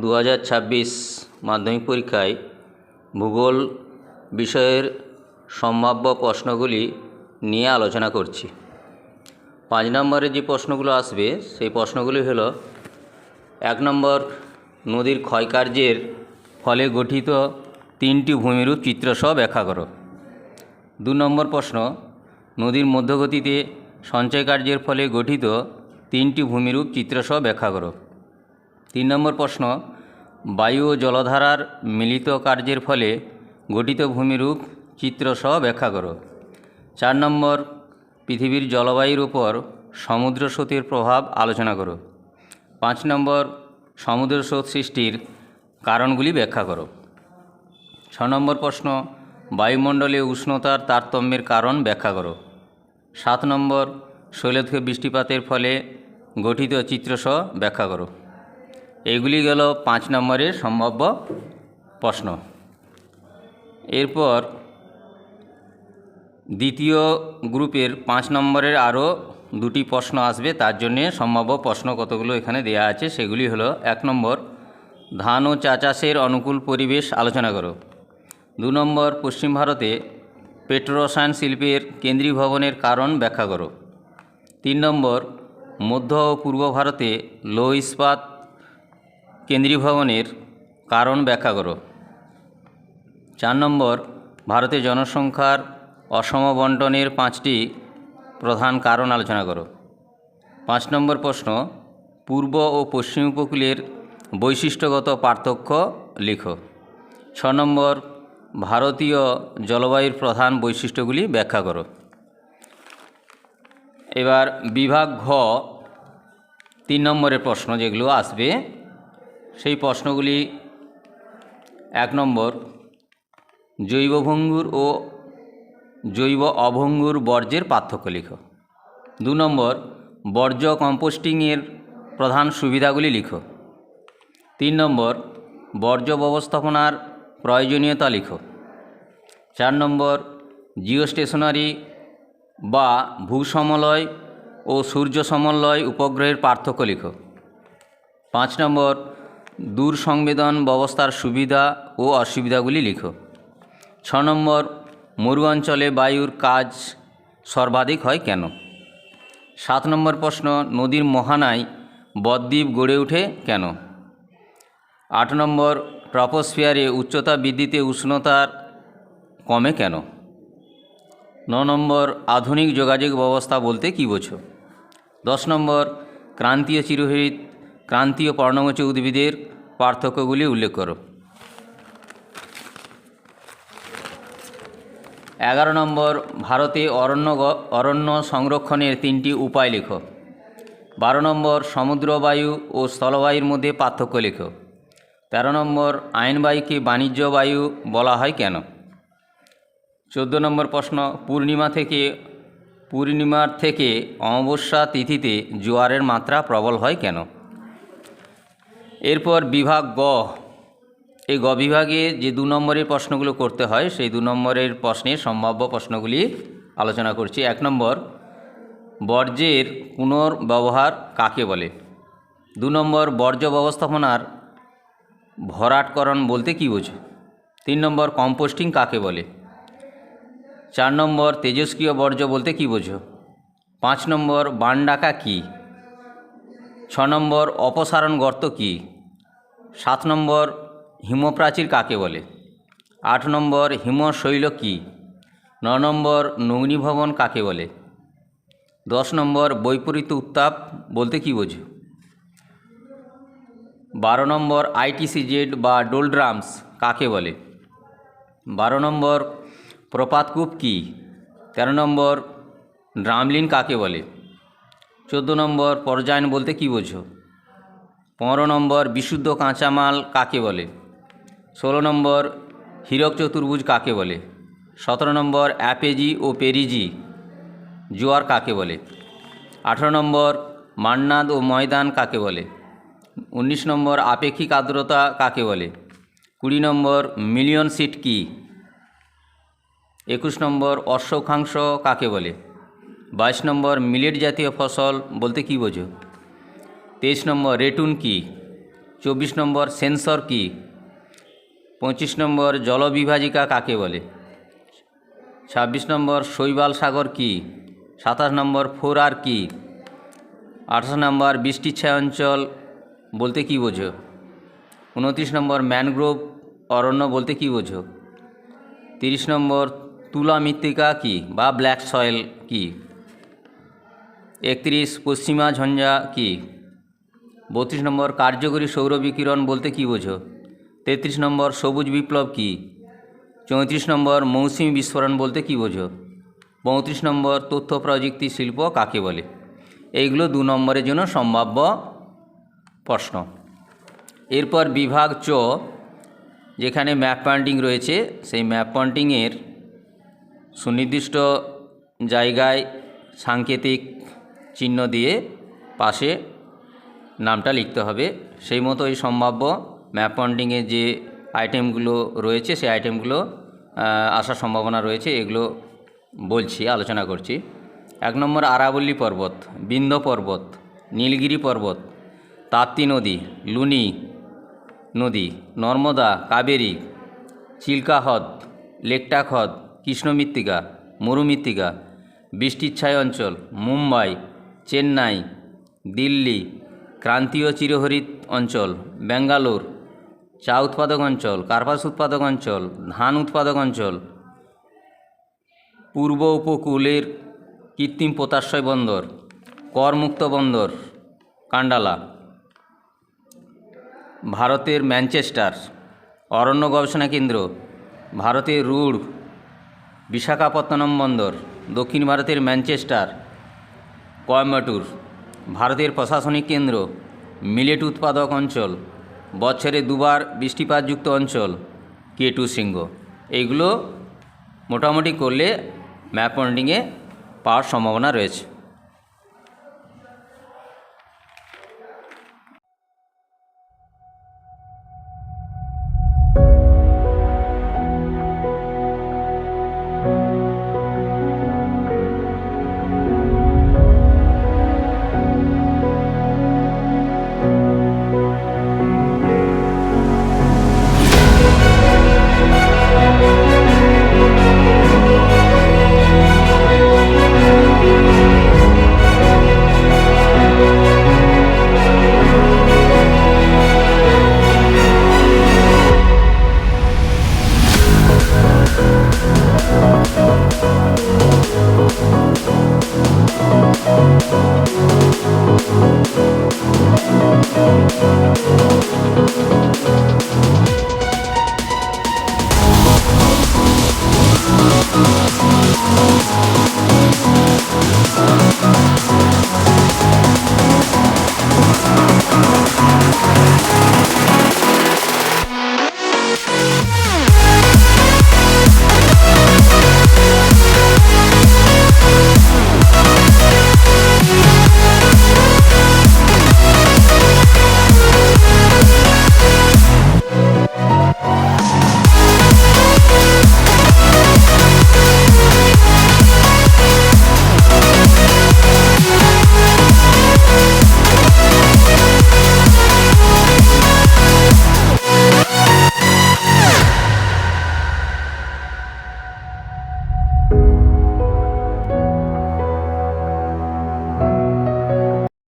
2026 মাধ্যমিক পরীক্ষায় ভূগোল বিষয়ের সম্ভাব্য প্রশ্নগুলি নিয়ে আলোচনা করছি। 5 নম্বরে যে প্রশ্নগুলো আসবে সেই প্রশ্নগুলি হলো: 1 নম্বর, নদীর ক্ষয়কার্যের ফলে গঠিত 3টি ভূমিরূপ চিত্রসহ ব্যাখ্যা করো। 2 নম্বর প্রশ্ন, নদীর মধ্যগতিতে সঞ্চয় কার্যের ফলে গঠিত 3টি ভূমিরূপ চিত্রসহ ব্যাখ্যা করো। 3 নম্বর প্রশ্ন, বায়ু ও জলধারার মিলিত কার্যের ফলে গঠিত ভূমিরূপ চিত্রসহ ব্যাখ্যা করো। 4 নম্বর, পৃথিবীর জলবায়ুর উপর সমুদ্র স্রোতের প্রভাব আলোচনা করো। 5 নম্বর, সমুদ্র স্রোত সৃষ্টির কারণগুলি ব্যাখ্যা করো। 6 নম্বর প্রশ্ন, বায়ুমণ্ডলে উষ্ণতার তারতম্যের কারণ ব্যাখ্যা করো। 7 নম্বর, শৈলধ্য বৃষ্টিপাতের ফলে গঠিত চিত্রসহ ব্যাখ্যা করো। এগুলি গেল 5 নম্বরের সম্ভাব্য প্রশ্ন। এরপর দ্বিতীয় গ্রুপের 5 নম্বরের আরও 2টি প্রশ্ন আসবে, তার জন্যে সম্ভাব্য প্রশ্ন কতগুলো এখানে দেয়া আছে। সেগুলি হলো: 1 নম্বর, ধান ও চা চাষের অনুকূল পরিবেশ আলোচনা করো। 2 নম্বর, পশ্চিম ভারতে পেট্রোরসায়ন শিল্পের কেন্দ্রীভবনের কারণ ব্যাখ্যা করো। 3 নম্বর, মধ্য ও পূর্ব ভারতে লৌহ ইস্পাত কেন্দ্রীভবনের কারণ ব্যাখ্যা করো। 4 নম্বর, ভারতে জনসংখ্যার অসম বণ্টনের 5টি প্রধান কারণ আলোচনা করো। 5 নম্বর প্রশ্ন, পূর্ব ও পশ্চিম উপকূলের বৈশিষ্ট্যগত পার্থক্য লিখো। 6 নম্বর, ভারতীয় জলবায়ুর প্রধান বৈশিষ্ট্যগুলি ব্যাখ্যা করো। এবার বিভাগ ঘ 3 নম্বরের প্রশ্ন যেগুলো আসবে সেই প্রশ্নগুলি: 1 নম্বর, জৈব ভঙ্গুর ও জৈব অভঙ্গুর বর্জ্যের পার্থক্য লিখো। 2 নম্বর, বর্জ্য কম্পোস্টিংয়ের প্রধান সুবিধাগুলি লিখো। 3 নম্বর, বর্জ্য ব্যবস্থাপনার প্রয়োজনীয়তা লিখো। 4 নম্বর, জিওস্টেশনারি বা ভূসমলয় ও সূর্য সমলয় উপগ্রহের পার্থক্য লিখো। 5 নম্বর, দূর সংবেদন ব্যবস্থার সুবিধা ও অসুবিধাগুলি লিখো। 6 নম্বর, মরু অঞ্চলে বায়ুর কাজ সর্বাধিক হয় কেন। 7 নম্বর প্রশ্ন, নদীর মোহনায় বদ্বীপ গড়ে ওঠে কেন। 8 নম্বর, ট্রপোস্ফিয়ারে উচ্চতা বৃদ্ধিতে উষ্ণতার কমে কেন। 9 নম্বর, আধুনিক যোগাযোগ ব্যবস্থা বলতে কী বোঝো। 10 নম্বর, ক্রান্তীয় চিরহরিৎ ক্রান্তীয় পর্ণমোচী উদ্ভিদের পার্থক্যগুলি উল্লেখ করো। 11 নম্বর, ভারতে অরণ্য সংরক্ষণের 3টি উপায় লেখো। 12 নম্বর, সমুদ্রবায়ু ও স্থলবায়ুর মধ্যে পার্থক্য লেখো। 13 নম্বর, আইনবায়ুকে বাণিজ্য বায়ু বলা হয় কেন। 14 নম্বর প্রশ্ন, পূর্ণিমার থেকে অমাবস্যা তিথিতে জোয়ারের মাত্রা প্রবল হয় কেন। এরপর বিভাগ গ, এই গ বিভাগে যে 2 নম্বরের প্রশ্নগুলো করতে হয় সেই 2 নম্বরের প্রশ্নের সম্ভাব্য প্রশ্নগুলি আলোচনা করছি। 1 নম্বর, বর্জ্যের পুনর্ব্যবহার কাকে বলে। 2 নম্বর, বর্জ্য ব্যবস্থাপনার ভরাটকরণ বলতে কী বোঝো। 3 নম্বর, কম্পোস্টিং কাকে বলে। 4 নম্বর, তেজস্ক্রিয় বর্জ্য বলতে কী বোঝো। 5 নম্বর, বানডাকা কী। 6 নম্বর, অপসারণ গর্ত কী। 7 নম্বর, হিমপ্রাচীর কাকে বলে। 8 নম্বর, হিমশৈল কী। 9 নম্বর, নগ্নীভবন কাকে বলে। 10 নম্বর, বৈপরীত্য উত্তাপ বলতে কী বোঝো। 12 নম্বর, ITCZ বা ডোলড্রামস কাকে বলে। 12 নম্বর, প্রপাতকূপ কী। 13 নম্বর, ড্রামলিন কাকে বলে। 14 নম্বর, পর্যায়ন বলতে কী বোঝো। 15 নম্বর, বিশুদ্ধ কাঁচামাল কাকে বলে। 16 নম্বর, হীরক চতুর্ভুজ কাকে বলে। 17 নম্বর, অ্যাপেজি ও পেরিজি জোয়ার কাকে বলে। 18 নম্বর, মান্নাদ ও ময়দান কাকে বলে। 19 নম্বর, আপেক্ষিক আর্দ্রতা কাকে বলে। 20 নম্বর, মিলিয়ন সিট কী। 21 নম্বর, অশ্বক্ষাংশ কাকে বলে। 22 নম্বর, মিলেট জাতীয় ফসল বলতে কী বোঝো। 23 নম্বর, রেটুন কী। 24 নম্বর সেন্সর কি? 25 নম্বর জলবিভাজিকা কাকে বলে? 26 নম্বর শৈবাল সাগর কি? 27 নম্বর ফোরার কি? 28 নম্বর বৃষ্টির ছায়া অঞ্চল বলতে কী বোঝো? 29 নম্বর ম্যানগ্রোভ অরণ্য বলতে কী বোঝো? 30 নম্বর তুলা মৃত্তিকা কি বা ব্ল্যাক সয়েল কি? 31 পশ্চিমা ঝঞ্ঝা কি? 32 নম্বর কার্যকরী সৌর বিকিরণ বলতে কী বোঝো? 33 নম্বর সবুজ বিপ্লব কি? 34 নম্বর মৌসুমী বিস্ফোরণ বলতে কী বোঝো? 35 নম্বর তথ্য প্রযুক্তি শিল্প কাকে বলে? এইগুলো 2 নম্বরের জন্য সম্ভাব্য প্রশ্ন। এরপর বিভাগ চ, যেখানে ম্যাপ পয়েন্টিং রয়েছে, সেই ম্যাপ পয়েন্টিংয়ের সুনির্দিষ্ট জায়গায় সাংকেতিক চিহ্ন দিয়ে পাশে নামটা লিখতে হবে। সেই মতো এই সম্ভাব্য ম্যাপ পয়েন্টিংয়ে যে আইটেমগুলো রয়েছে সেই আইটেমগুলো আসার সম্ভাবনা রয়েছে, এগুলো বলছি, আলোচনা করছি। 1 নম্বর আরাবল্লী পর্বত, বিন্ধ্য পর্বত, নীলগিরি পর্বত, তাপ্তি নদী, লুনি নদী, নর্মদা, কাবেরী, চিল্কা হ্রদ, লেকটাক হ্রদ, কৃষ্ণ মৃত্তিকা, মরু মৃত্তিকা, বৃষ্টির ছায়া অঞ্চল, মুম্বাই, চেন্নাই, দিল্লি, ক্রান্তীয় চিরহরিত অঞ্চল, ব্যাঙ্গালোর, চা উৎপাদক অঞ্চল, কার্পাস উৎপাদক অঞ্চল, ধান উৎপাদক অঞ্চল, পূর্ব উপকূলের কৃত্রিম পোতাশ্রয় বন্দর, করমুক্ত বন্দর, কান্ডালা, ভারতের ম্যানচেস্টার, অরণ্য গবেষণা কেন্দ্র, ভারতের রুড়, বিশাখাপত্তনম বন্দর, দক্ষিণ ভারতের ম্যানচেস্টার, কোয়েম্বাটুর, ভারতের প্রশাসনিক কেন্দ্র, মিলেট উৎপাদক অঞ্চল, বছরে 2 বার বৃষ্টিপাতযুক্ত অঞ্চল, কেটু শৃঙ্গ। এইগুলো মোটামুটি করলে ম্যাপ পয়েন্টিংয়ে পাওয়ার সম্ভাবনা রয়েছে।